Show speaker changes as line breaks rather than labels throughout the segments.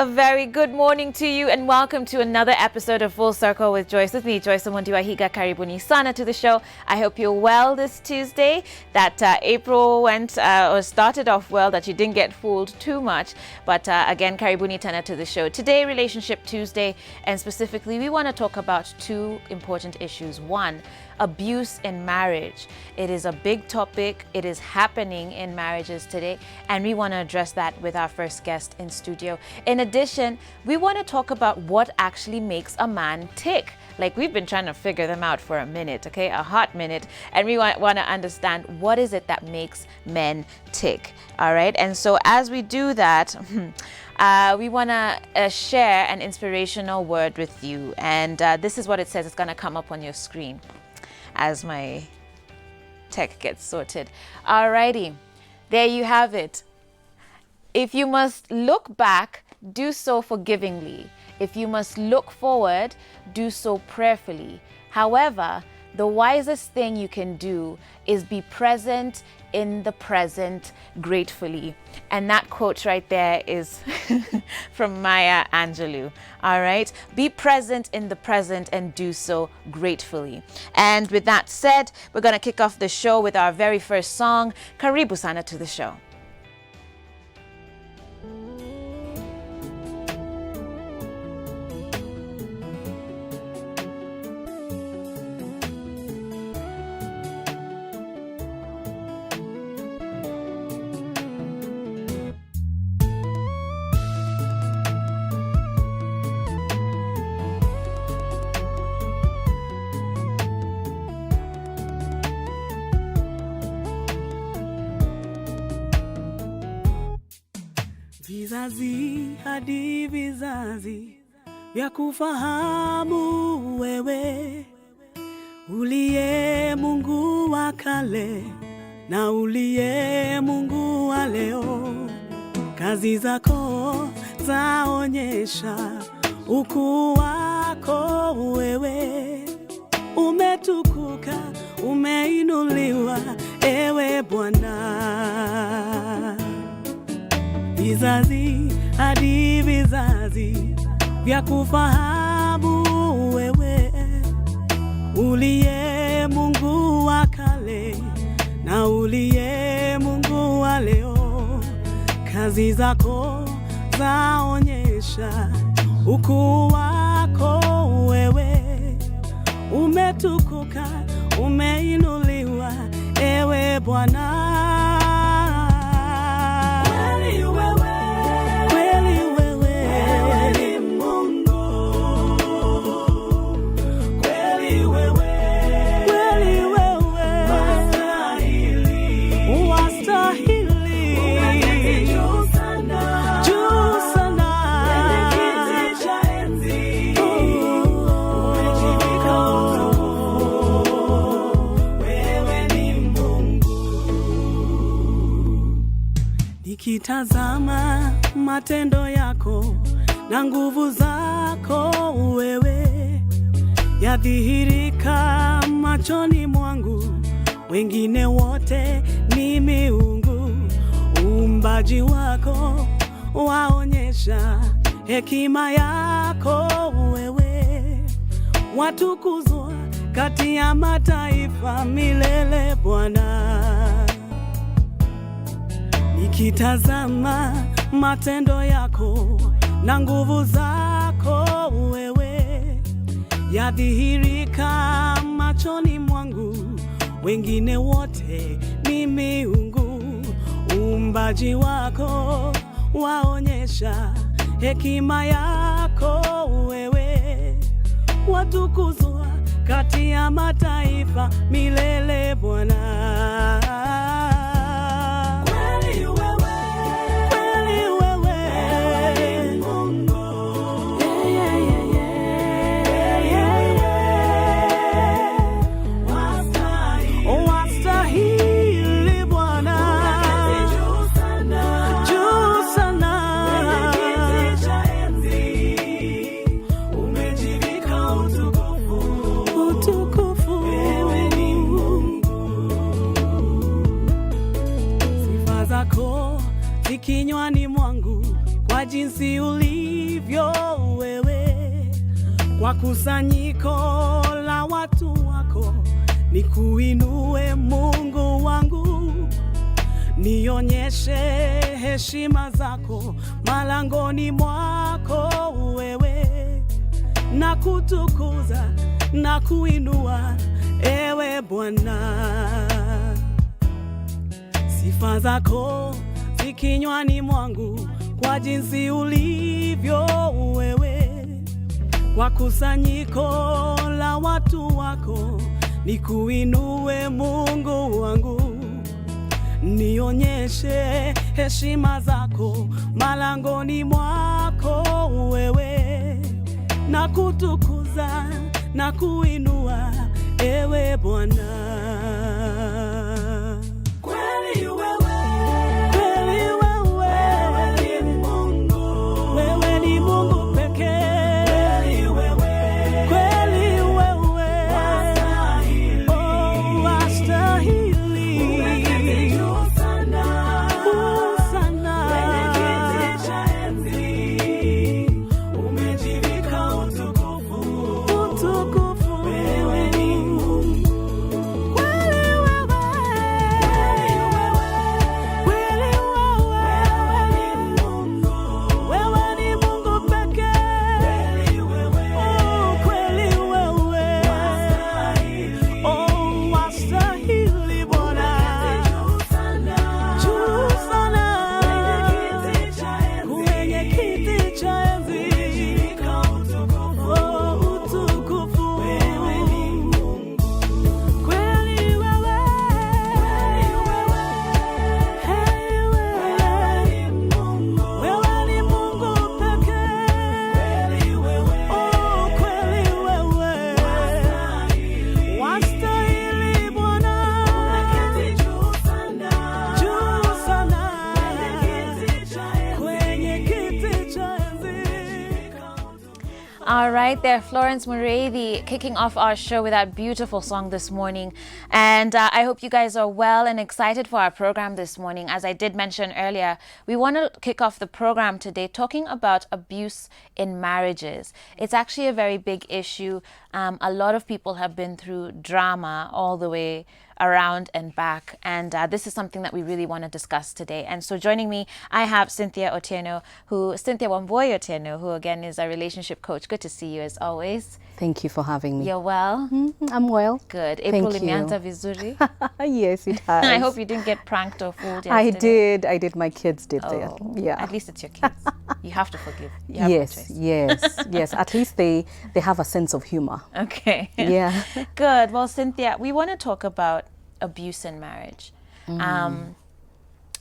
A very good morning to you and welcome to another episode of Full Circle with Joyce. With me, Joyce Mundiwahiga. Karibuni sana to the show. I hope you're well this Tuesday, that April went or started off well, that you didn't get fooled too much. But again, Karibuni tana to the show. Today, Relationship Tuesday, and specifically, we want to talk about two important issues. One, abuse in marriage. It is a big topic. It is happening in marriages today, and we want to address that with our first guest in studio. In addition, we want to talk about what actually makes a man tick. Like, we've been trying to figure them out for a minute, okay? A hot minute. And we want to understand what is it that makes men tick, all right? And so as we do that, we want to share an inspirational word with you. And this is what it says. It's going to come up on your screen as my tech gets sorted. Alrighty, there you have it. If you must look back, do so forgivingly. If you must look forward, do so prayerfully. However, the wisest thing you can do is be present in the present gratefully. And that quote right there is from Maya Angelou. All right, be present in the present and do so gratefully. And with that said, we're going to kick off the show with our very first song. Karibu sana to the show.
Vizazi hadi vizazi vya kufahamu wewe, uliye Mungu wa kale na uliye Mungu wa leo. Kazi zako zaonyesha ukuu wako wewe. Umetukuka, umeinuliwa ewe Bwana. Vizazi hadi vizazi vya kufahamu wewe, uliye Mungu wa kale na uliye Mungu wa leo. Kazi zako zaonyesha ukuu wako wewe. Umetukuka, umeinuliwa ewe Bwana. Nikitazama matendo yako na nguvu zako wewe, yadhihirika machoni mwangu. Wengine wote ni miungu. Uumbaji wako waonyesha hekima yako wewe. Watukuzwa kati ya mataifa milele Bwana. Nikitazama matendo yako na nguvu zako wewe, yadhihirika machoni mwangu. Wengine wote ni miungu. Uumbaji wako waonyesha hekima yako wewe. Watukuzwa kati ya mataifa milele Bwana. Kinywani mwangu, kwa kwa jinsi ulivyo wewe, kwa kusanyiko la watu wako, nikuinue Mungu wangu, nionyeshe heshima zako malangoni mwako wewe, na kutukuza na kuinua ewe Bwana. Sifa zako zikinywani mwangu, kwa jinsi ulivyo wewe, kwa kusanyiko la watu wako, nikuinue Mungu wangu, nionyeshe heshima zako malangoni mwako wewe, na kutukuza na kuinua ewe Bwana. Kweli wewe, kweli wewe, wewe ni Mungu, wewe ni Mungu pekee. Kweli wewe, kweli wewe, wastahili, oh wastahili. Umeketi juu sana, sana, kwenye kiti cha enzi, umejivika utukufu, utukufu. Wewe ni Mungu. Kweli wewe, kweli wewe, wewe ni Mungu, wewe ni Mungu pekee. Kweli wewe, oh kweli wewe, wastahili, oh wastahili Bwana. Juu sana, juu sana, kwenye kiti cha enzi, umejivika utukufu, oh utukufu. Wewe ni Mungu. Kweli wewe, hey wewe ni Mungu, wewe ni Mungu pekee. Oh kweli wewe, wastahili Bwana. Juu sana, kwenye kiti cha enzi.
All right, there, Florence Murray, kicking off our show with that beautiful song this morning. And I hope you guys are well and excited for our program this morning. As I did mention earlier, we want to kick off the program today talking about abuse in marriages. It's actually a very big issue. A lot of people have been through drama all the way around and back, and this is something that we really want to discuss today. And so joining me, I have Cynthia Wamboy Otieno, who again is a relationship coach. Good to see you as always.
Thank you for having me.
You're well?
I'm well.
Good. April
Thank you.
imeanza vizuri.
Yes, it has.
I hope you didn't get pranked or fooled yesterday.
I did. My kids did that.
Oh,
Yeah.
At least it's your kids. You have to forgive. You have no
Yes,
choice.
yes. At least they have a sense of humor.
Okay.
Yeah.
Good. Well, Cynthia, we want to talk about abuse in marriage.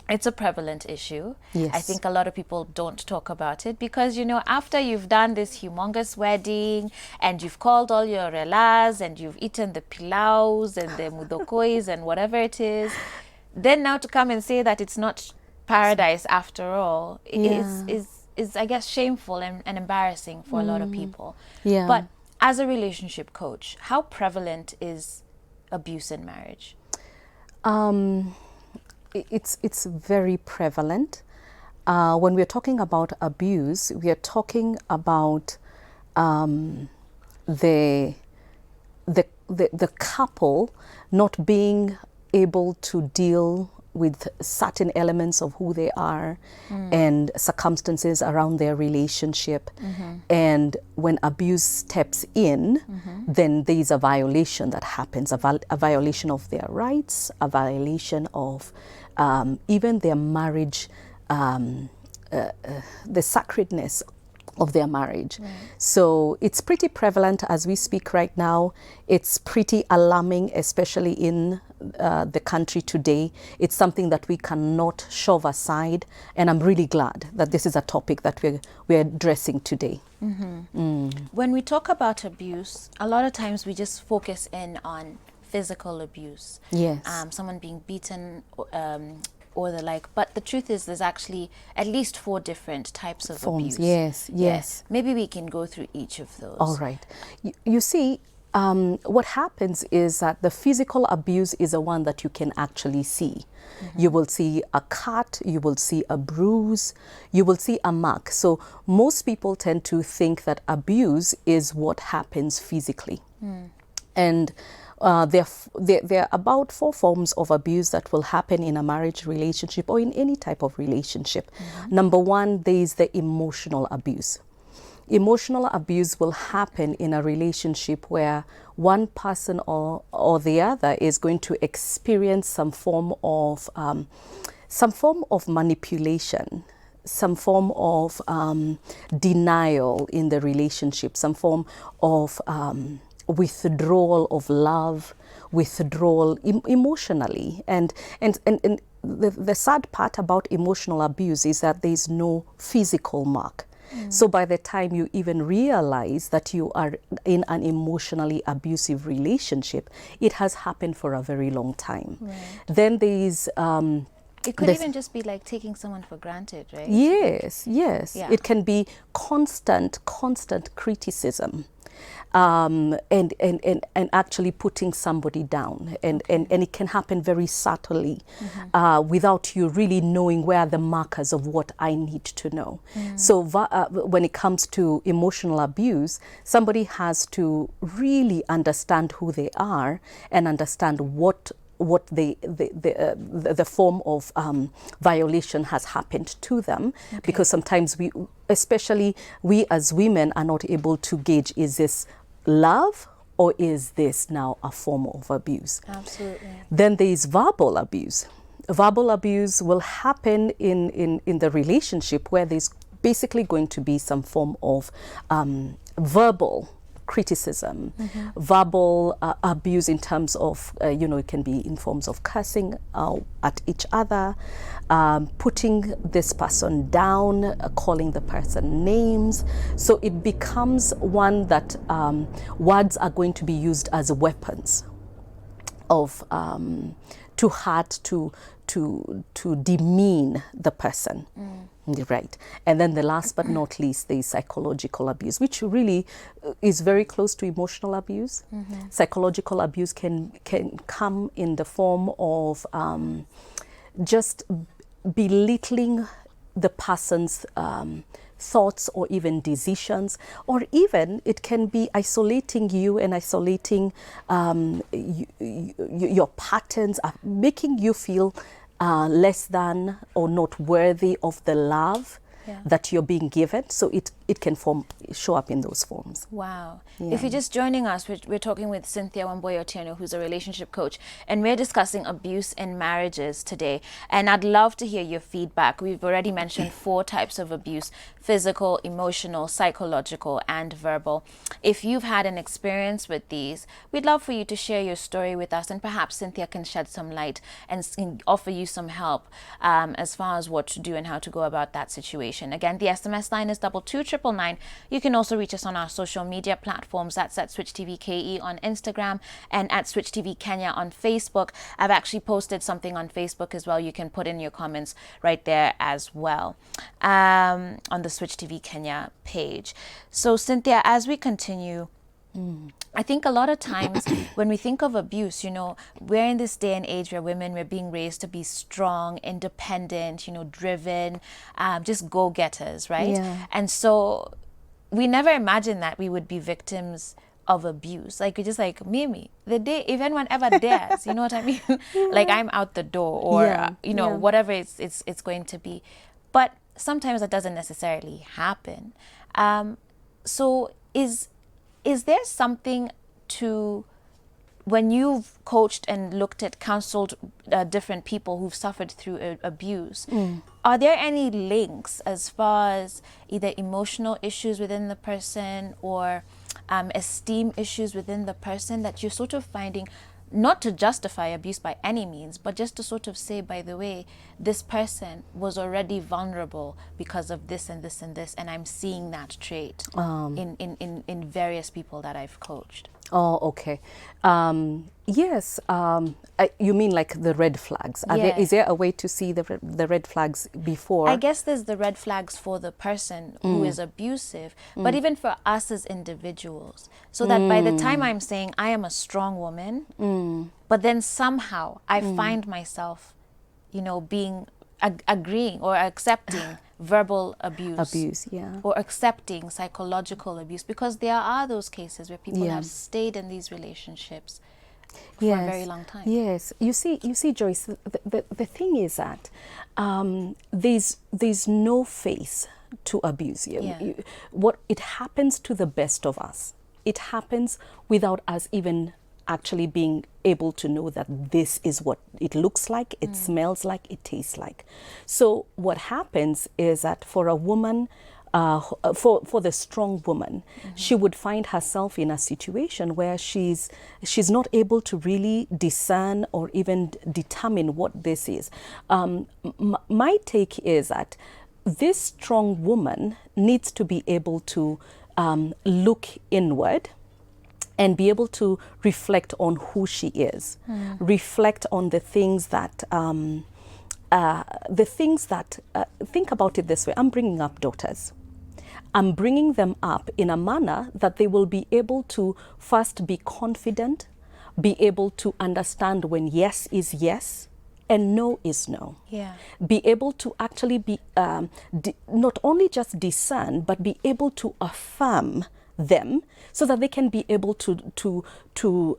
It's a prevalent issue.
Yes.
I think a lot of people don't talk about it because, you know, after you've done this humongous wedding and you've called all your relas and you've eaten the pilaus and the mudokois and whatever it is, then now to come and say that it's not paradise after all is I guess shameful and embarrassing for a lot of people.
Yeah.
But as a relationship coach, how prevalent is abuse in marriage?
It's very prevalent. When we're talking about abuse, we are talking about the couple not being able to deal with certain elements of who they are and circumstances around their relationship. And when abuse steps in, then there is a violation that happens, a violation of their rights, a violation of even their marriage, the sacredness of their marriage. So it's pretty prevalent as we speak right now. It's pretty alarming, especially in the country today. It's something that we cannot shove aside, and I'm really glad that this is a topic that we're addressing today.
When we talk about abuse, a lot of times we just focus in on physical abuse.
Yes.
Someone being beaten or the like. But the truth is there's actually at least 4 different types of
Forms.
abuse.
Yes.
Maybe we can go through each of those.
All right. You see, what happens is that the physical abuse is the one that you can actually see. You will see a cut, you will see a bruise, you will see a mark. So most people tend to think that abuse is what happens physically. And there are about 4 forms of abuse that will happen in a marriage relationship or in any type of relationship. Number 1, there is the emotional abuse. Emotional abuse will happen in a relationship where one person or the other is going to experience some form of manipulation, some form of denial in the relationship, some form of withdrawal of love, withdrawal emotionally. And the sad part about emotional abuse is that there is no physical mark. So by the time you even realize that you are in an emotionally abusive relationship, it has happened for a very long time. Then there is
It could even just be like taking someone for granted, right?
yes.
Yeah.
It can be constant criticism, and actually putting somebody down, and it can happen very subtly, without you really knowing where are the markers of what I need to know. So when it comes to emotional abuse, somebody has to really understand who they are and understand what the form of violation has happened to them, because sometimes especially we as women are not able to gauge, is this love or is this now a form of abuse?
Absolutely.
Then there is verbal abuse. Verbal abuse will happen in the relationship where there's basically going to be some form of verbal criticism, verbal abuse in terms of, it can be in forms of cursing at each other, putting this person down, calling the person names. So it becomes one that words are going to be used as weapons of to hurt, to demean the person. Right. And then the last but not least, there is psychological abuse, which really is very close to emotional abuse. Psychological abuse can come in the form of just belittling the person's thoughts or even decisions, or even it can be isolating you and isolating your patterns, making you feel less than or not worthy of the love that you're being given. So it can show up in those forms.
Wow.
Yeah.
If you're just joining us, we're talking with Cynthia Wamboye-Otieno, who's a relationship coach, and we're discussing abuse in marriages today. And I'd love to hear your feedback. We've already mentioned 4 types of abuse: physical, emotional, psychological, and verbal. If you've had an experience with these, we'd love for you to share your story with us, and perhaps Cynthia can shed some light and offer you some help as far as what to do and how to go about that situation. Again, the SMS line is 22999. You can also reach us on our social media platforms. That's at Switch TV KE on Instagram and at Switch TV Kenya on Facebook. I've actually posted something on Facebook as well. You can put in your comments right there as well on the Switch TV Kenya page. So Cynthia, as we continue, I think a lot of times when we think of abuse, we're in this day and age where we're being raised to be strong, independent, driven, just go-getters, right? Yeah. And so we never imagined that we would be victims of abuse. Like, we're just like, Mimi, the day, if anyone ever dares, you know what I mean? Like, I'm out the door, or, whatever it's going to be. But sometimes that doesn't necessarily happen. So is there something to, when you've coached and looked at, counseled different people who've suffered through abuse, are there any links as far as either emotional issues within the person or esteem issues within the person that you're sort of finding, not to justify abuse by any means, but just to sort of say, by the way, this person was already vulnerable because of this and this and this, and I'm seeing that trait in various people that I've coached?
Oh, okay. Yes. You mean like the red flags?
Yeah.
Is there a way to see the red flags before?
I guess there's the red flags for the person who is abusive, but even for us as individuals. So that by the time I'm saying I am a strong woman, but then somehow I find myself, being agreeing or accepting verbal abuse.
Yeah.
Or accepting psychological abuse, because there are those cases where people
Yeah.
have stayed in these relationships for a very long time.
Yes. You see, Joyce, the thing is that there's no face to abuse.
Yeah.
What it happens to the best of us. It happens without us even actually being able to know that this is what it looks like, it smells like, it tastes like. So what happens is that for a woman, for the strong woman, she would find herself in a situation where she's not able to really discern or even determine what this is. My take is that this strong woman needs to be able to look inward and be able to reflect on who she is, reflect on the things that, think about it this way. I'm bringing up daughters. I'm bringing them up in a manner that they will be able to first be confident, be able to understand when yes is yes and no is no.
Yeah.
Be able to actually be, not only just discern, but be able to affirm them so that they can be able to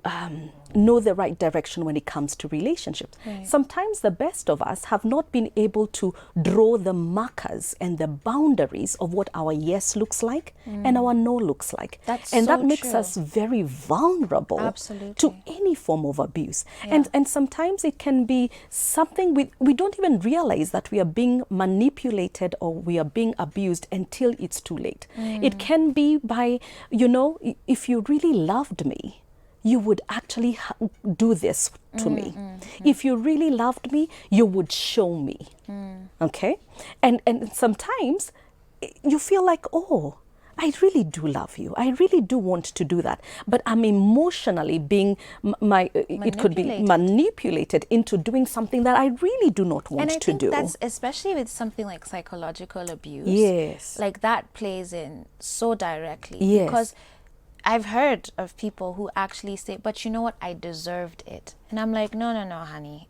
know the right direction when it comes to relationships.
Right.
Sometimes the best of us have not been able to draw the markers and the boundaries of what our yes looks like and our no looks like.
That's
and
so
that makes
true.
us very vulnerable
Absolutely.
to any form of abuse.
Yeah.
And sometimes it can be something we don't even realize that we are being manipulated or we are being abused until it's too late. It can be by, if you really loved me, you would actually do this to me. If you really loved me, you would show me. Okay? And sometimes you feel like, oh, I really do love you. I really do want to do that. But I'm emotionally being it could be manipulated into doing something that I really do not want
And I
to
think
do.
that's, especially with something like psychological abuse.
Yes.
Like that plays in so directly.
Yes.
Because I've heard of people who actually say, but you know what, I deserved it. And I'm like, no, honey.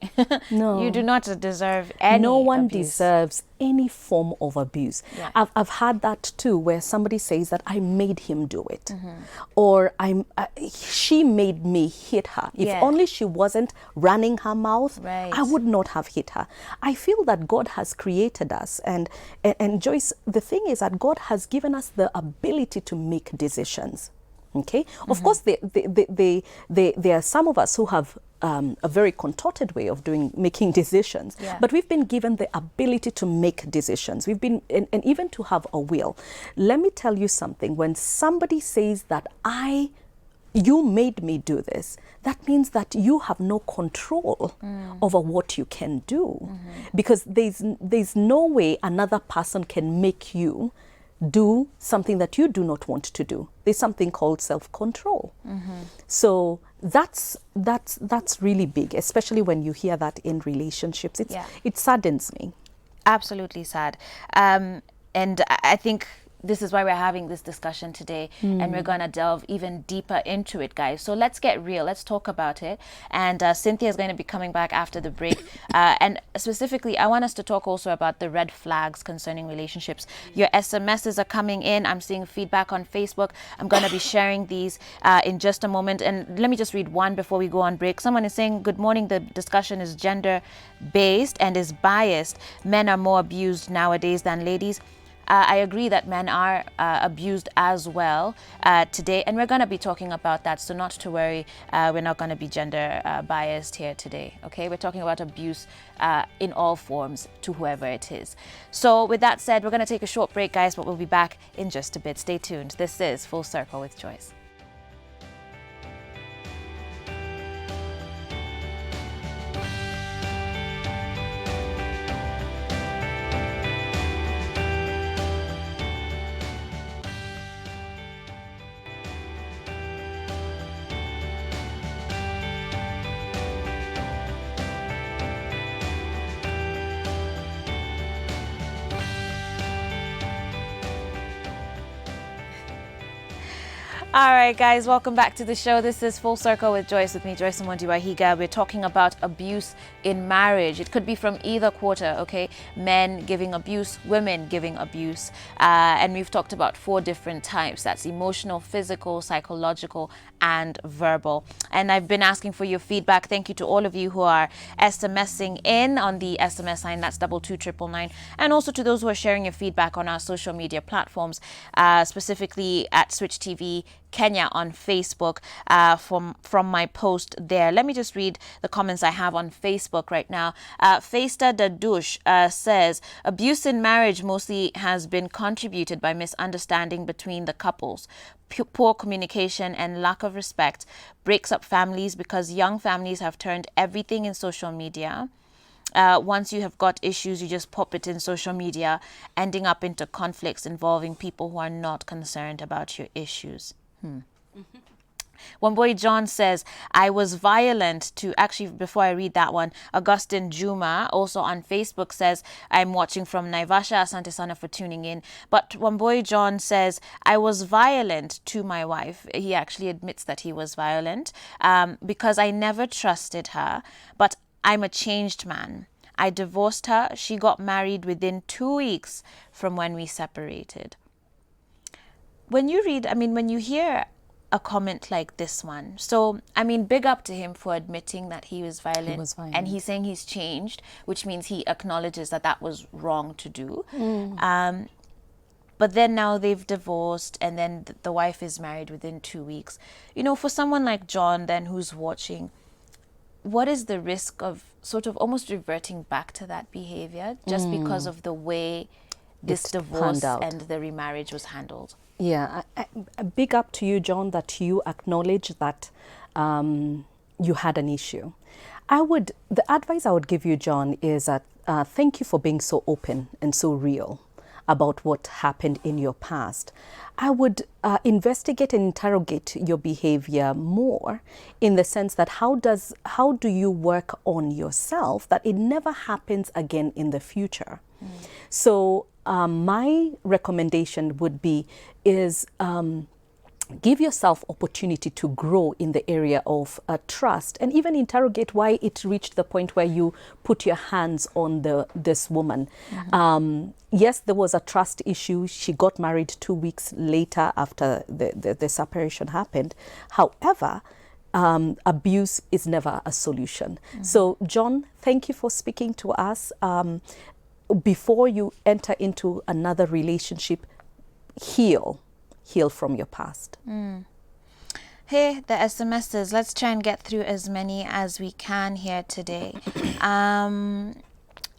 No.
You do not deserve any
No one
abuse.
deserves any form of abuse.
Yeah.
I've had that too, where somebody says that I made him do it, or she made me hit her. If
Yeah.
only she wasn't running her mouth,
Right.
I would not have hit her. I feel that God has created us, and Joyce, the thing is that God has given us the ability to make decisions. Okay, of course, there are some of us who have a very contorted way of making decisions,
Yeah.
but we've been given the ability to make decisions. We've been, and even to have a will. Let me tell you something. When somebody says that you made me do this, that means that you have no control over what you can do, because there's no way another person can make you do something that you do not want to do. There's something called self-control. So that's really big, especially when you hear that in relationships. It saddens me.
Absolutely sad. And I think this is why we're having this discussion today, and we're going to delve even deeper into it, guys. So let's get real. Let's talk about it. And Cynthia is going to be coming back after the break. And specifically, I want us to talk also about the red flags concerning relationships. Your SMSs are coming in. I'm seeing feedback on Facebook. I'm going to be sharing these in just a moment. And let me just read one before we go on break. Someone is saying, good morning. The discussion is gender-based and is biased. Men are more abused nowadays than ladies. I agree that men are abused as well today, and we're going to be talking about that, so not to worry, we're not going to be gender biased here today, okay? We're talking about abuse in all forms to whoever it is. So with that said, we're going to take a short break, guys, but we'll be back in just a bit. Stay tuned. This is Full Circle with Joyce. All right, guys, welcome back to the show. This is Full Circle with Joyce, with me, Joyce Mwandiwahiga. We're talking about abuse in marriage. It could be from either quarter, okay? Men giving abuse, women giving abuse. And we've talked about 4 different types. That's emotional, physical, psychological, and verbal. And I've been asking for your feedback. Thank you to all of you who are SMSing in on the SMS line. That's 22999. And also to those who are sharing your feedback on our social media platforms, specifically at Switch TV Kenya on Facebook, from my post there. Let me just read the comments I have on Facebook right now. Feista Dadush says, abuse in marriage mostly has been contributed by misunderstanding between the couples. Poor communication and lack of respect breaks up families because young families have turned everything in social media. Once you have got issues, you just pop it in social media, ending up into conflicts involving people who are not concerned about your issues. One boy John says, I was violent to, actually before I read that one, Augustine Juma also on Facebook says, I'm watching from Naivasha. Asante sana for tuning in. But one boy John says, I was violent to my wife. He actually admits that he was violent because I never trusted her, but I'm a changed man. I divorced her. She got married within 2 weeks from when we separated. When you read, when you hear a comment like this one, so, big up to him for admitting that he was violent.
He was violent.
And he's saying he's changed, which means he acknowledges that that was wrong to do. But then now they've divorced, and then the wife is married within 2 weeks. For someone like John then who's watching, what is the risk of sort of almost reverting back to that behavior just because of the way this divorce and the remarriage was handled?
Yeah, a big up to you, John, that you acknowledge that you had an issue. The advice I would give you, John, is that thank you for being so open and so real about what happened in your past. I would investigate and interrogate your behavior more, in the sense that how do you work on yourself that it never happens again in the future? So my recommendation would be give yourself opportunity to grow in the area of trust, and even interrogate why it reached the point where you put your hands on this woman. Yes, there was a trust issue. She got married 2 weeks later after the separation happened. However, abuse is never a solution. So, John, thank you for speaking to us. Before you enter into another relationship, heal from your past.
Hey, the SMSs. Let's try and get through as many as we can here today.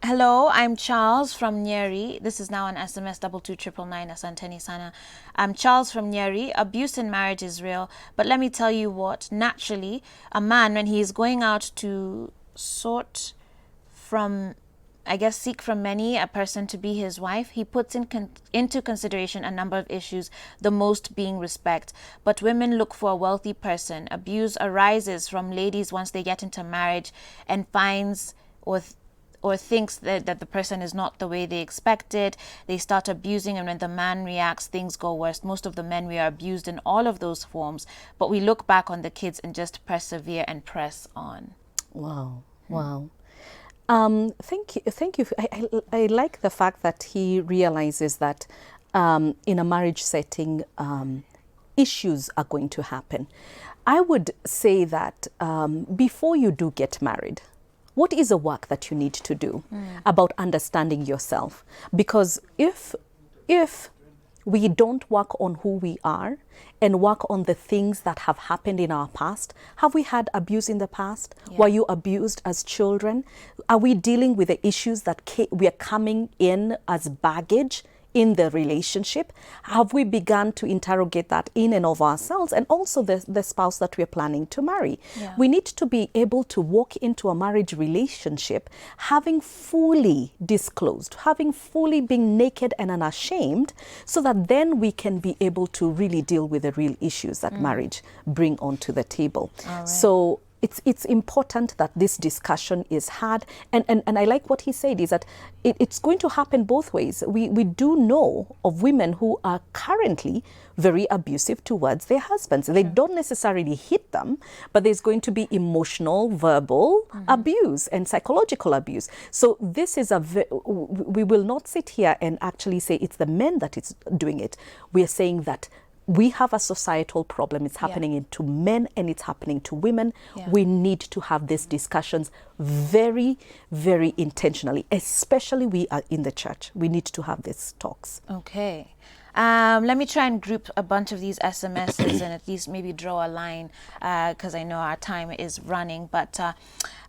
Hello, I'm Charles from Nyeri. This is now an SMS 22999. Asanteni sana. I'm Charles from Nyeri. Abuse in marriage is real, but let me tell you what. Naturally, a man, when he is going out to seek from many a person to be his wife, he puts into consideration a number of issues, the most being respect. But women look for a wealthy person. Abuse arises from ladies once they get into marriage and finds or thinks that the person is not the way they expected. They start abusing, and when the man reacts, things go worse. Most of the men, we are abused in all of those forms, but we look back on the kids and just persevere and press on.
Wow. Thank you. I like the fact that he realizes that in a marriage setting, issues are going to happen. I would say that before you do get married, what is the work that you need to do about understanding yourself? Because if we don't work on who we are and work on the things that have happened in our past. Have we had abuse in the past? Yeah. Were you abused as children? Are we dealing with the issues that we are coming in as baggage in the relationship? Have we begun to interrogate that in and of ourselves, and also the spouse that we're planning to marry? Yeah. We need to be able to walk into a marriage relationship having fully disclosed, having fully been naked and unashamed, so that then we can be able to really deal with the real issues that marriage bring onto the table. Right. So it's important that this discussion is had. And I like what he said is that it's going to happen both ways. We do know of women who are currently very abusive towards their husbands. They don't necessarily hit them, but there's going to be emotional, verbal abuse and psychological abuse. So this is we will not sit here and actually say it's the men that is doing it. We are saying that we have a societal problem. It's happening to men and it's happening to women. We need to have these discussions very, very intentionally, especially we are in the church. We need to have these talks.
Okay. Let me try and group a bunch of these SMSs and at least maybe draw a line because I know our time is running. But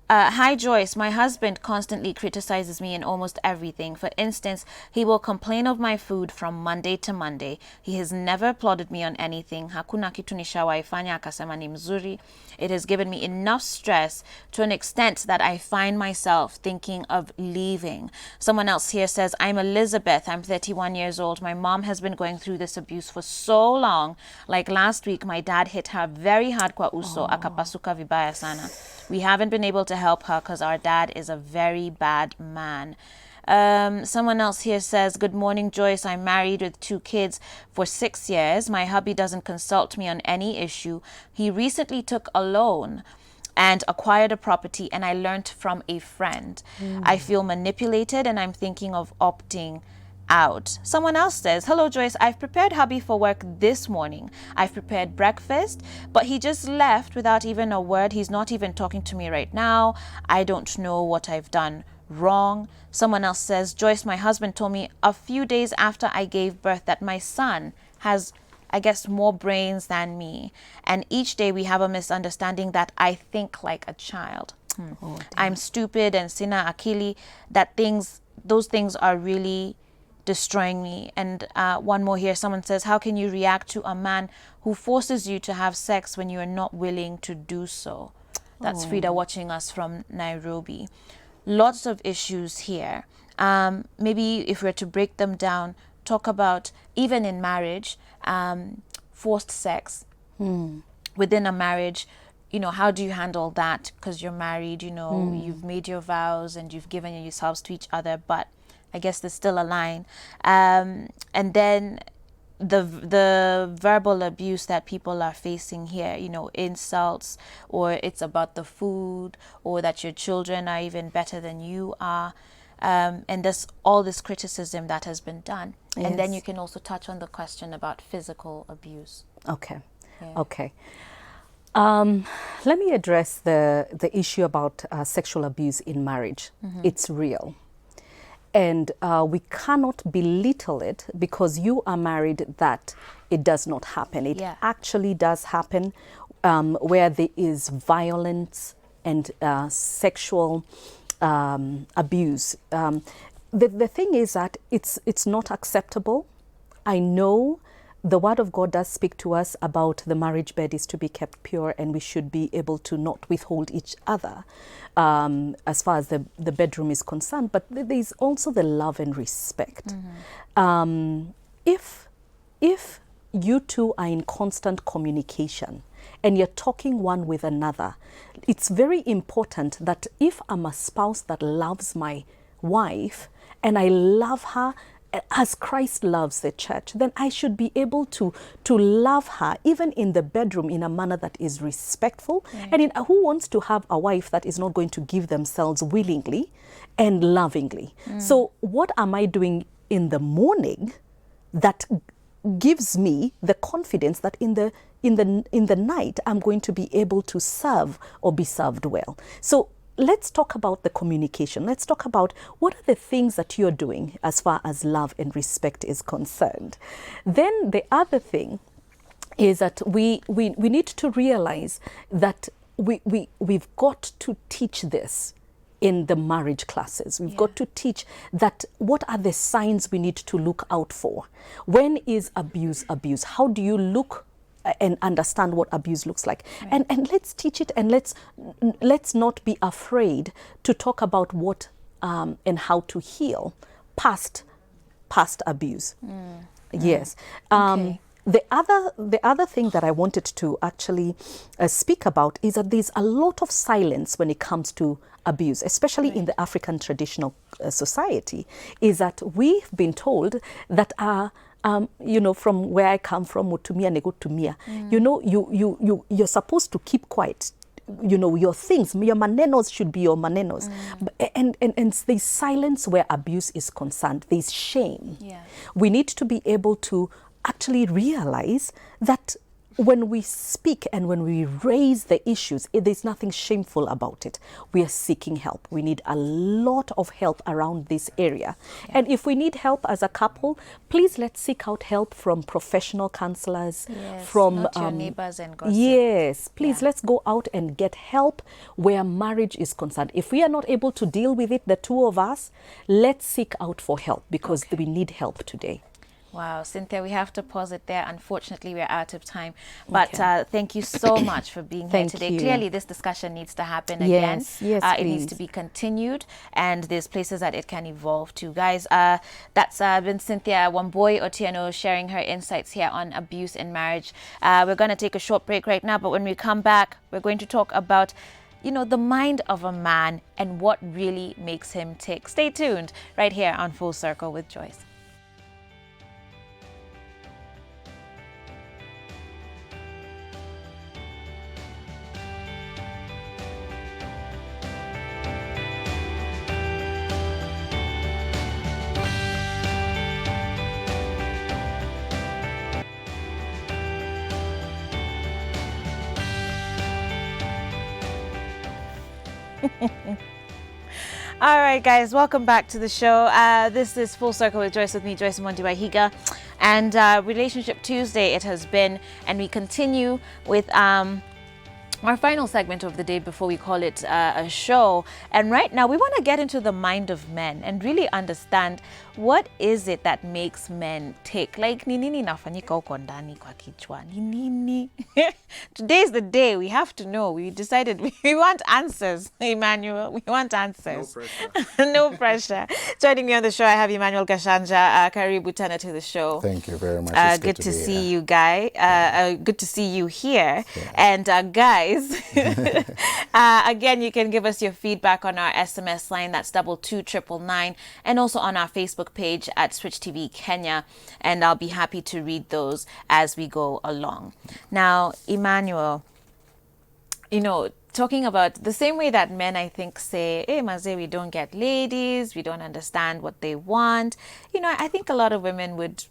hi Joyce, my husband constantly criticizes me in almost everything. For instance, he will complain of my food from Monday to Monday. He has never applauded me on anything. Hakuna kitu nishawaifanya akasema ni mzuri. It has given me enough stress to an extent that I find myself thinking of leaving. Someone else here says, I'm Elizabeth. I'm 31 years old. My mom has been going through this abuse for so long. Like last week, my dad hit her very hard kwa uso, akapasuka vibaya sana. We haven't been able to help her because our dad is a very bad man. Someone else here says, good morning, Joyce. I'm married with 2 kids for 6 years. My hubby doesn't consult me on any issue. He recently took a loan and acquired a property, and I learned from a friend. I feel manipulated and I'm thinking of opting out. Someone else says, hello Joyce, I've prepared hubby for work this morning. I've prepared breakfast, but he just left without even a word. He's not even talking to me right now. I don't know what I've done wrong. Someone else says, Joyce, my husband told me a few days after I gave birth that my son has, I guess, more brains than me. And each day we have a misunderstanding that I think like a child. I'm stupid and sina akili, those things are really destroying me. And one more here, someone says, how can you react to a man who forces you to have sex when you are not willing to do so? That's Frida watching us from Nairobi. Lots of issues here. Maybe if we were to break them down, talk about, even in marriage, forced sex within a marriage. You know, how do you handle that? Because you're married, you know, you've made your vows and you've given yourselves to each other, but I guess there's still a line. And then the verbal abuse that people are facing here, you know, insults, or it's about the food, or that your children are even better than you are. And there's all this criticism that has been done.
Yes.
And then you can also touch on the question about physical abuse.
Okay. Okay. Let me address the issue about sexual abuse in marriage. It's real. And we cannot belittle it because you are married that it does not happen. It actually does happen where there is violence and sexual abuse. The thing is that it's not acceptable. I know the word of God does speak to us about the marriage bed is to be kept pure, and we should be able to not withhold each other as far as the bedroom is concerned. But there is also the love and respect. If you two are in constant communication and you're talking one with another, it's very important that if I'm a spouse that loves my wife and I love her as Christ loves the church, then I should be able to love her even in the bedroom in a manner that is respectful. And who wants to have a wife that is not going to give themselves willingly and lovingly? So what am I doing in the morning that gives me the confidence that in the night I'm going to be able to serve or be served well? So let's talk about the communication. Let's talk about what are the things that you're doing as far as love and respect is concerned. Then the other thing is that we need to realize that we've got to teach this in the marriage classes. We've got to teach that what are the signs we need to look out for. When is abuse? How do you look and understand what abuse looks like? And let's teach it, and let's not be afraid to talk about what and how to heal past abuse. Yes.
Okay.
The other thing that I wanted to actually speak about is that there's a lot of silence when it comes to abuse, especially in the African traditional society, is that we've been told that from where I come from, mutumia negotumia, you're supposed to keep quiet. Your things, your manenos should be your manenos. And there's silence where abuse is concerned. There's shame.
Yeah.
We need to be able to actually realize that when we speak and when we raise the issues, there's nothing shameful about it. We are seeking help. We need a lot of help around this area. Yeah. And if we need help as a couple, please let's seek out help from professional counselors, from
not your neighbors and gossip.
Yes, please let's go out and get help where marriage is concerned. If we are not able to deal with it, the two of us, let's seek out for help because we need help today.
Wow, Cynthia, we have to pause it there. Unfortunately, we're out of time. But thank you so much for being here today.
You.
Clearly, this discussion needs to happen again.
Yes,
it needs to be continued, and there's places that it can evolve to. Guys, that's been Cynthia Wambui Otieno sharing her insights here on abuse in marriage. We're going to take a short break right now, but when we come back, we're going to talk about the mind of a man and what really makes him tick. Stay tuned right here on Full Circle with Joyce. All right, guys, welcome back to the show. This is Full Circle with Joyce, with me, Joyce Mondiwahiga. And Relationship Tuesday it has been, and we continue with our final segment of the day before we call it a show. And right now we want to get into the mind of men and really understand what is it that makes men tick. Like ni nini nafanyika huko ndani kwa kichwa, ni nini? Today's the day. We have to know. We decided we want answers, Emmanuel. We want answers.
No pressure.
No pressure. Joining me on the show, I have Emmanuel Gashanja. Karibu tena to the show.
Thank you very much. It's
good to
be
see
here.
you, Guy. Good to see you here.
Yeah.
And guys, again, you can give us your feedback on our SMS line. That's 22999, and also on our Facebook page at Switch TV Kenya. And I'll be happy to read those as we go along. Now, Emmanuel, talking about the same way that men, I think, say, hey, Maze, we don't get ladies, we don't understand what they want. I think a lot of women would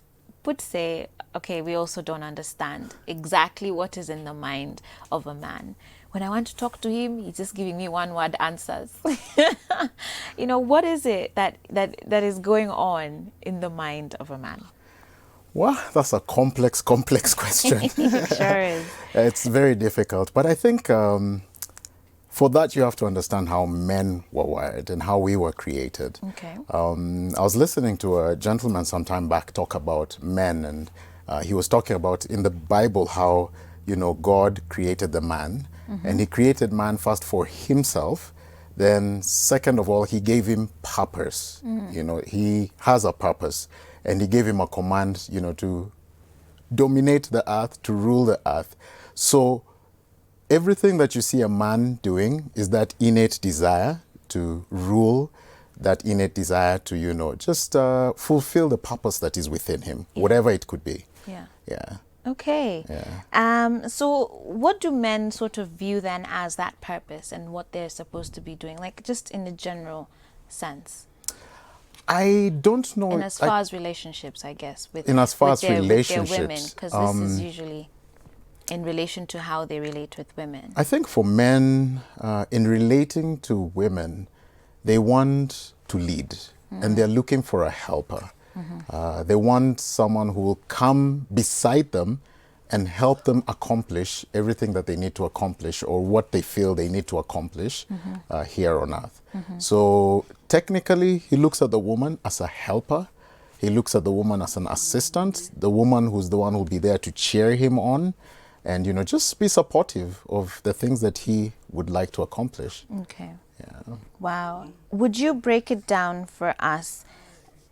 say, okay, we also don't understand exactly what is in the mind of a man. When I want to talk to him, he's just giving me one-word answers. What is it that is going on in the mind of a man?
Well, that's a complex question.
It sure is.
It's very difficult. But I think for that, you have to understand how men were wired and how we were created.
Okay.
I was listening to a gentleman some time back talk about men, and he was talking about in the Bible how, God created the man, and he created man first for himself. Then second of all, he gave him purpose. He has a purpose, and he gave him a command, to dominate the earth, to rule the earth. So everything that you see a man doing is that innate desire to rule, that innate desire to, just fulfill the purpose that is within him, whatever it could be.
Yeah.
Yeah.
Okay.
Yeah.
So what do men sort of view then as that purpose and what they're supposed to be doing, like just in a general sense?
I don't know.
In as far as relationships, I guess. With
their
women, because this is usually in relation to how they relate with women.
I think for men, in relating to women, they want to lead, and they're looking for a helper. They want someone who will come beside them and help them accomplish everything that they need to accomplish or what they feel they need to accomplish here on earth. So technically, he looks at the woman as a helper. He looks at the woman as an assistant, the woman who's the one who'll be there to cheer him on and, just be supportive of the things that he would like to accomplish.
Okay.
Yeah.
Wow. Would you break it down for us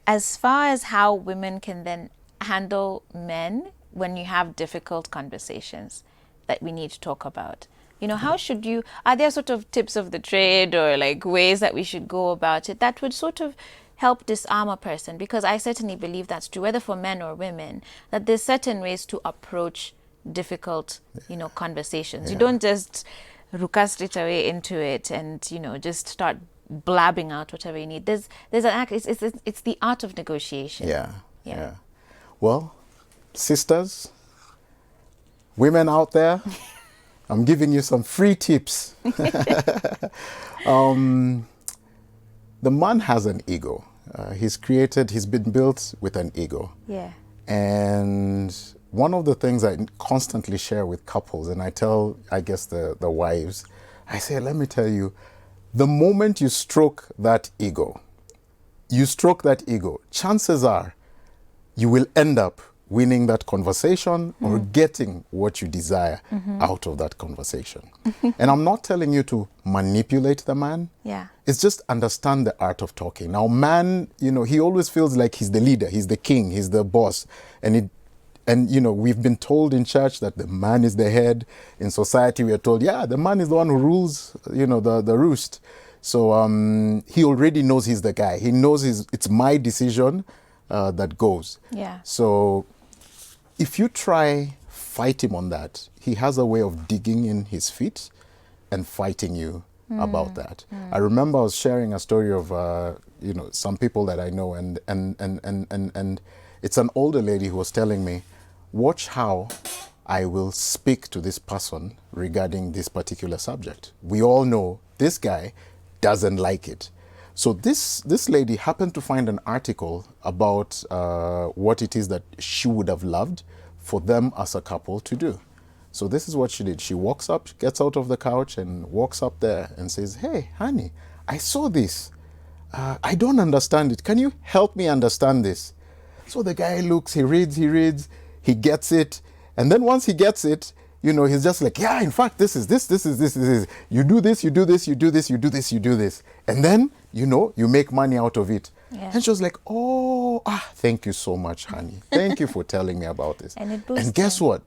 as far as how women can then handle men when you have difficult conversations that we need to talk about? You know, how should you, are there sort of tips of the trade or like ways that we should go about it that would sort of help disarm a person? Because I certainly believe that's true, whether for men or women, that there's certain ways to approach difficult, you know, conversations. You don't just ruka straight away into it and, you know, just start blabbing out whatever you need. There's an act, it's the art of negotiation.
Yeah. Well, sisters, women out there, I'm giving you some free tips. The man has an ego. He's been built with an ego.
Yeah.
And one of the things I constantly share with couples, and I tell, I guess, the wives, I say, let me tell you, the moment you stroke that ego, chances are you will end up winning that conversation or getting what you desire out of that conversation. And I'm not telling you to manipulate the man.
Yeah.
It's just understand the art of talking. Now, man, you know, he always feels like he's the leader, he's the king, he's the boss. And you know, we've been told in church that the man is the head. In society, we are told, yeah, the man is the one who rules, you know, the roost. So he already knows he's the guy. He knows it's my decision that goes.
Yeah.
So if you try fight him on that, he has a way of digging in his feet and fighting you about that. I remember I was sharing a story of you know, some people that I know, and it's an older lady who was telling me, watch how I will speak to this person regarding this particular subject. We all know this guy doesn't like it. So this lady happened to find an article about what it is that she would have loved for them as a couple to do. So this is what she did. She walks up, gets out of the couch and walks up there and says, hey, honey, I saw this. I don't understand it. Can you help me understand this? So the guy looks, he reads, he gets it. And then once he gets it, you know, he's just like, yeah, in fact, this is this. You do this, you do this, you do this, you do this, you do this. And then, you know, you make money out of it.
Yeah.
And she was like, thank you so much, honey. Thank you for telling me about this.
And it boosts
And guess
him.
what?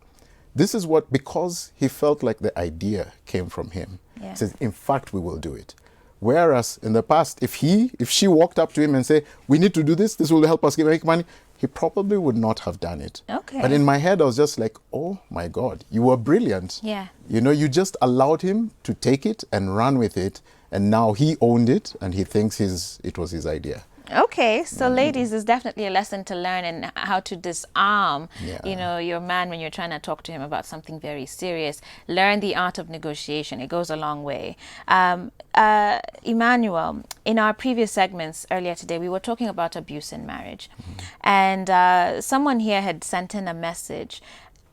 This is what, because he felt like the idea came from him.
Yeah.
He says, in fact, we will do it. Whereas in the past, if she walked up to him and say, we need to do this will help us make money, he probably would not have done it.
Okay.
But in my head, I was just like, oh my God, you were brilliant.
Yeah.
You know, you just allowed him to take it and run with it. And now he owned it and he thinks it was his idea.
Okay, so ladies, there's definitely a lesson to learn in how to disarm, you know, your man when you're trying to talk to him about something very serious. Learn the art of negotiation. It goes a long way. Emmanuel, in our previous segments earlier today, we were talking about abuse in marriage. And someone here had sent in a message.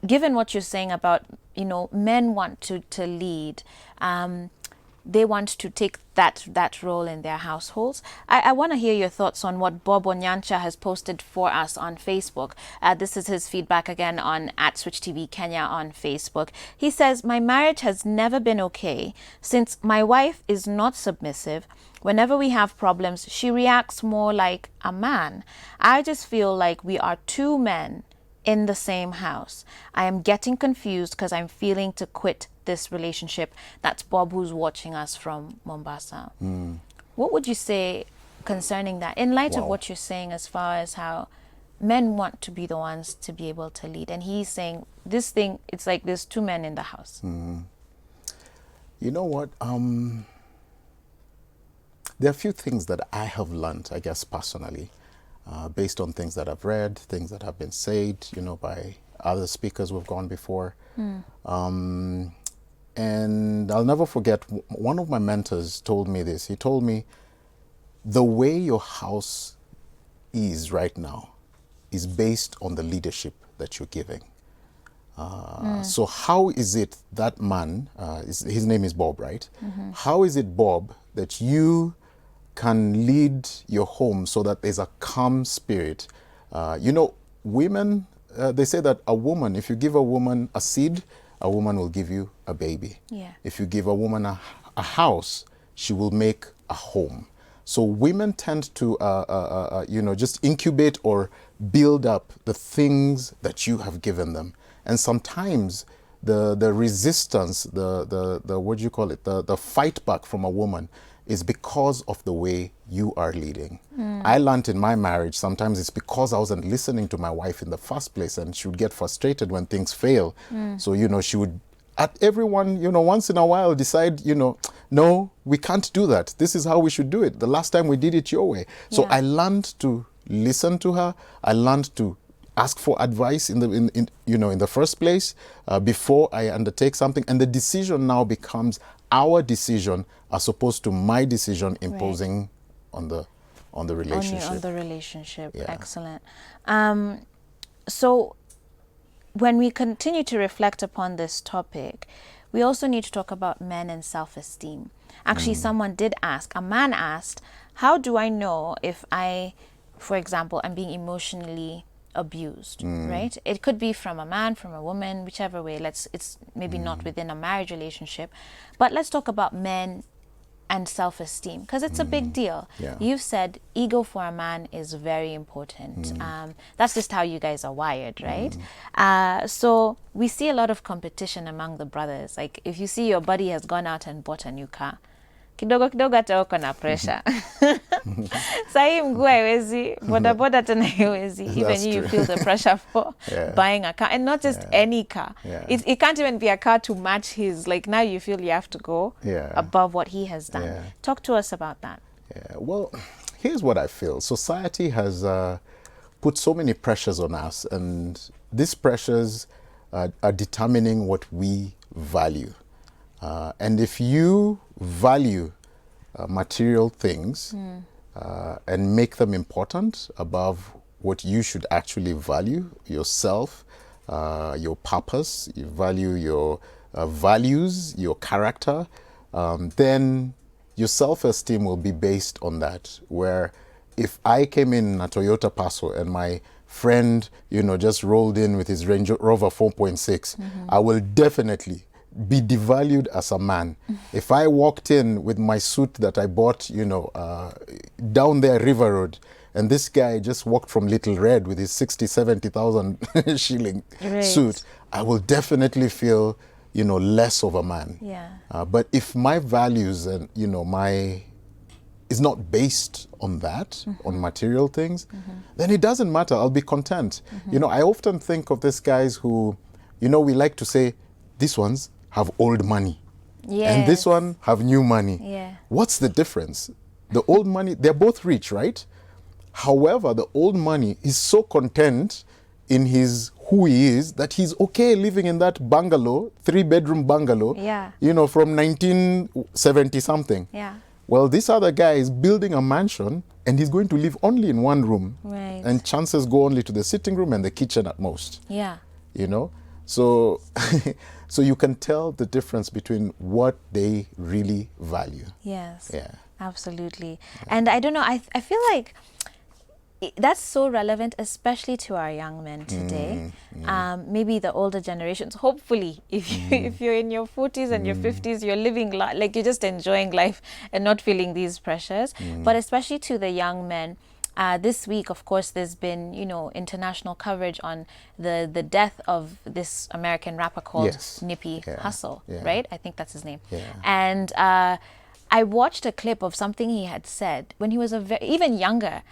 Given what you're saying about, you know, men want to lead, they want to take that role in their households. I want to hear your thoughts on what Bob Onyancha has posted for us on Facebook. This is his feedback again on @SwitchTV Kenya on Facebook. He says, my marriage has never been okay since my wife is not submissive. Whenever we have problems, she reacts more like a man. I just feel like we are two men in the same house. I am getting confused because I'm feeling to quit this relationship. That's Bob, who's watching us from Mombasa. What would you say concerning that, in light of what you're saying as far as how men want to be the ones to be able to lead, and he's saying this thing, it's like there's two men in the house.
You know what? There are a few things that I have learned, I guess, personally, based on things that I've read, things that have been said, you know, by other speakers who've gone before. And I'll never forget, one of my mentors told me this. He told me, the way your house is right now is based on the leadership that you're giving. So how is it that man, his name is Bob, right? How is it, Bob, that you can lead your home so that there's a calm spirit? You know, women, they say that a woman, if you give a woman a seed, a woman will give you a baby.
Yeah.
If you give a woman a house, she will make a home. So women tend to, just incubate or build up the things that you have given them. And sometimes the resistance, the what do you call it, the fight back from a woman is because of the way you are leading. I learned in my marriage, sometimes it's because I wasn't listening to my wife in the first place, and she would get frustrated when things fail. So, she would, at everyone, once in a while decide, no, we can't do that. This is how we should do it. The last time we did it your way. So I learned to listen to her. I learned to ask for advice in the first place before I undertake something. And the decision now becomes our decision as opposed to my decision imposing on the relationship.
On the relationship.
Yeah.
Excellent. So when we continue to reflect upon this topic, we also need to talk about men and self-esteem. Actually, someone did ask, a man asked, how do I know if I, for example, am being emotionally abused, right? It could be from a man, from a woman, whichever way. It's maybe not within a marriage relationship, but let's talk about men and self-esteem, because it's a big deal.
Yeah.
You've said ego for a man is very important. That's just how you guys are wired, right? So we see a lot of competition among the brothers. Like if you see your buddy has gone out and bought a new car, kidogo kidogo hata uko na pressure. Sahi mguu haiwezi, boda boda tena haiwezi. Even you feel the pressure for buying a car, and not just any car. It can't even be a car to match his. Like now you feel you have to go above what he has done. Talk to us about that.
Yeah, well, here's what I feel. Society has put so many pressures on us, and these pressures are determining what we value. And if you value material things and make them important above what you should actually value, yourself, your purpose, you value your values, your character, then your self-esteem will be based on that. Where if I came in a Toyota Passo and my friend, just rolled in with his Range Rover 4.6, I will definitely be devalued as a man. If I walked in with my suit that I bought, down there River Road, and this guy just walked from Little Red with his 60,000-70,000 shilling suit, I will definitely feel, less of a man.
Yeah.
But if my values and, is not based on that, on material things, then it doesn't matter. I'll be content. I often think of these guys who, we like to say, these ones have old money. And this one have new money.
Yeah.
What's the difference? The old money, they're both rich, right? However, the old money is so content in who he is that he's okay living in that bungalow, 3-bedroom bungalow, from 1970 something.
Yeah.
Well, this other guy is building a mansion and he's going to live only in one room.
Right.
And chances go only to the sitting room and the kitchen at most.
Yeah.
So so you can tell the difference between what they really value.
Yes.
Yeah.
Absolutely. And I don't know, I feel like that's so relevant, especially to our young men today. Maybe the older generations, hopefully, if you're in your 40s and your 50s, you're living like you're just enjoying life and not feeling these pressures. But especially to the young men, this week, of course, there's been, international coverage on the death of this American rapper called Nipsey Hussle, right? I think that's his name. And I watched a clip of something he had said when he was even younger.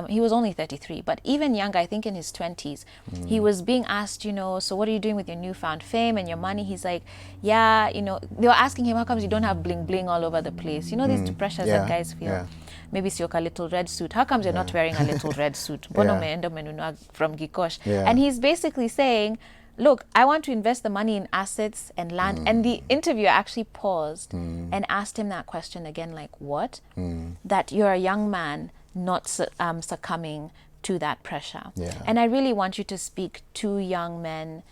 He was only 33, but even younger, I think in his 20s, he was being asked, so what are you doing with your newfound fame and your money? He's like, they were asking him, how comes you don't have bling bling all over the place? These pressures that guys feel.
Yeah.
Maybe it's your little red suit. How comes you're not wearing a little red suit? Bono umeenda umenunua from Gikosh. And he's basically saying, look, I want to invest the money in assets and land. And the interviewer actually paused and asked him that question again, like, what? That you're a young man not succumbing to that pressure. And I really want you to speak to young men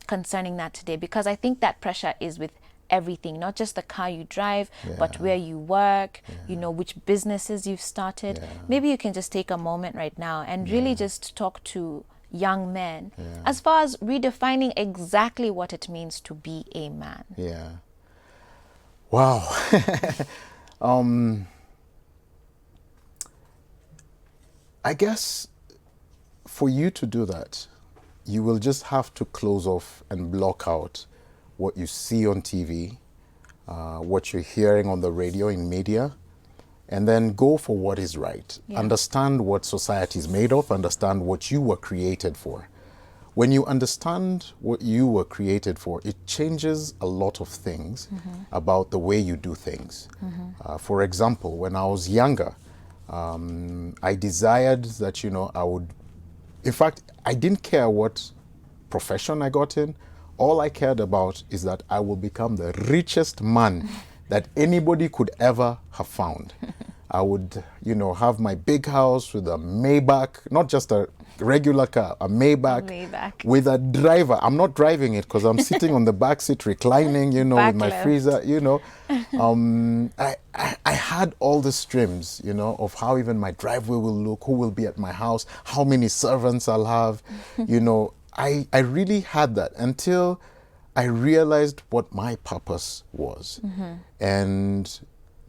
concerning that today, because I think that pressure is with everything, not just the car you drive, but where you work, which businesses you've started. Maybe you can just take a moment right now and really just talk to young men as far as redefining exactly what it means to be a man.
Wow. I guess for you to do that, you will just have to close off and block out what you see on TV, what you're hearing on the radio, in media, and then go for what is right.
Yeah.
Understand what society is made of, understand what you were created for. When you understand what you were created for, it changes a lot of things about the way you do things. For example, when I was younger, I desired that, I would, in fact, I didn't care what profession I got in. All I cared about is that I will become the richest man that anybody could ever have found. I would, have my big house with a Maybach, not just a regular car, a Maybach. With a driver. I'm not driving it because I'm sitting on the back seat reclining, with my freezer, I had all the streams, of how even my driveway will look, who will be at my house, how many servants I'll have, I really had that until I realized what my purpose was. And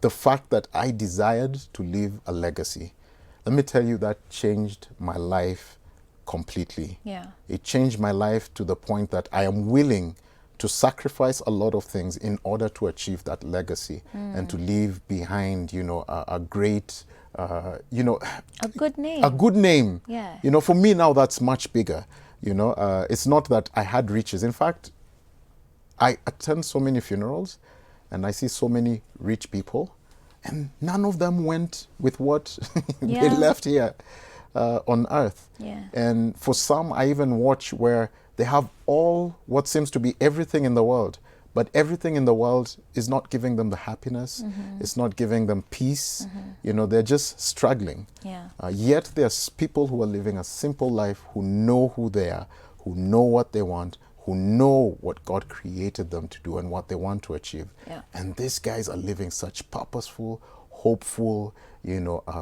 the fact that I desired to leave a legacy. Let me tell you, that changed my life completely.
Yeah.
It changed my life to the point that I am willing to sacrifice a lot of things in order to achieve that legacy and to leave behind, a great,
a good name.
A good name.
Yeah.
For me now, that's much bigger. It's not that I had riches. In fact, I attend so many funerals and I see so many rich people, and none of them went with what they left here on earth.
Yeah.
And for some, I even watch where they have all what seems to be everything in the world, but everything in the world is not giving them the happiness. It's not giving them peace. They're just struggling.
Yeah.
Yet there's people who are living a simple life, who know who they are, who know what they want, who know what God created them to do and what they want to achieve.
Yeah.
And these guys are living such purposeful, hopeful,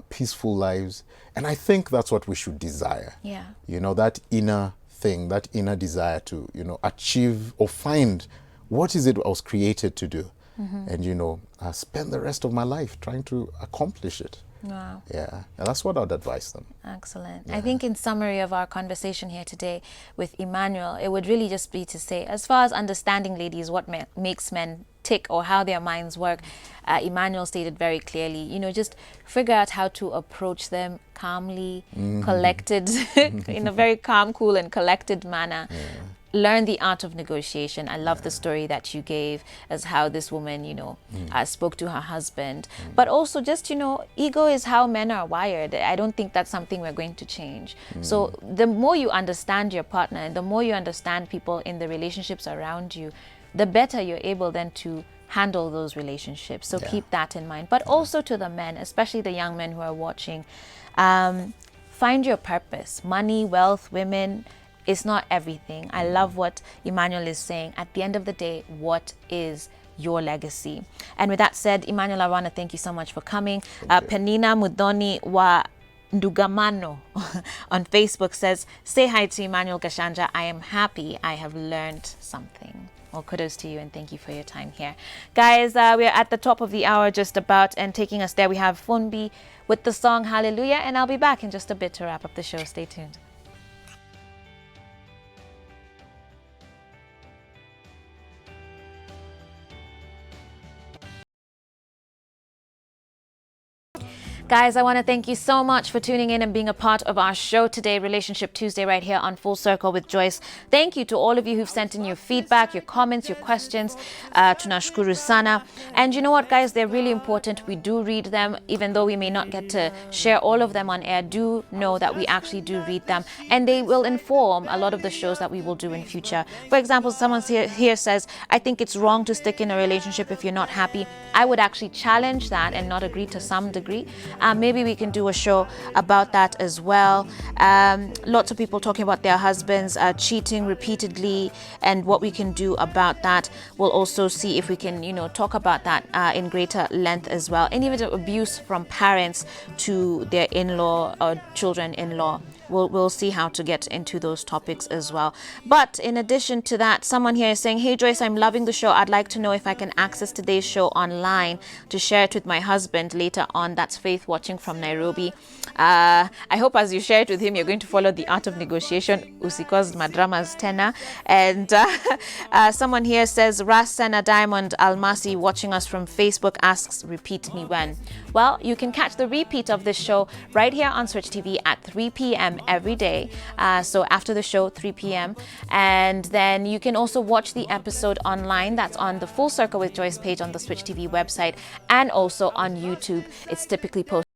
peaceful lives. And I think that's what we should desire.
Yeah.
That inner thing, that inner desire to, achieve or find what is it I was created to do. And, spend the rest of my life trying to accomplish it.
Wow.
Yeah, and that's what I'd advise them.
Excellent. I think in summary of our conversation here today with Emmanuel, it would really just be to say, as far as understanding, ladies, what makes men tick or how their minds work, Emmanuel stated very clearly, just figure out how to approach them calmly, collected, in a very calm, cool and collected manner. Learn the art of negotiation. I love the story that you gave as how this woman, spoke to her husband. But also just, ego is how men are wired. I don't think that's something we're going to change. So the more you understand your partner and the more you understand people in the relationships around you, the better you're able then to handle those relationships. So keep that in mind. But also to the men, especially the young men who are watching, find your purpose. Money, wealth, women, it's not everything. I love what Emmanuel is saying. At the end of the day, what is your legacy? And with that said, Emmanuel, I want to thank you so much for coming. Penina Mudoni wa Ndugamano on Facebook says, say hi to Emmanuel Gashanja. I am happy I have learned something. Well, kudos to you and thank you for your time here. Guys, we are at the top of the hour just about, and taking us there, we have Funbi with the song Hallelujah, and I'll be back in just a bit to wrap up the show. Stay tuned. Guys, I want to thank you so much for tuning in and being a part of our show today, Relationship Tuesday, right here on Full Circle with Joyce. Thank you to all of you who've sent in your feedback, your comments, your questions. Tunashukuru sana. And you know what, guys? They're really important. We do read them, even though we may not get to share all of them on air. Do know that we actually do read them, and they will inform a lot of the shows that we will do in future. For example, someone here says, I think it's wrong to stick in a relationship if you're not happy. I would actually challenge that and not agree to some degree. Maybe we can do a show about that as well. Lots of people talking about their husbands cheating repeatedly and what we can do about that. We'll also see if we can, talk about that in greater length as well. And even abuse from parents to their in-law or children-in-law. we'll see how to get into those topics as well. But in addition to that, someone here is saying, hey Joyce, I'm loving the show. I'd like to know if I can access today's show online to share it with my husband later on. That's Faith watching from Nairobi. I hope as you share it with him, you're going to follow the art of negotiation, usikos madramas tena. And someone here says, Ras Sena Diamond Almasi watching us from Facebook asks, repeat me when. Well, you can catch the repeat of this show right here on Switch TV at 3 p.m. every day. So after the show, 3 p.m. And then you can also watch the episode online. That's on the Full Circle with Joyce page on the Switch TV website and also on YouTube. It's typically posted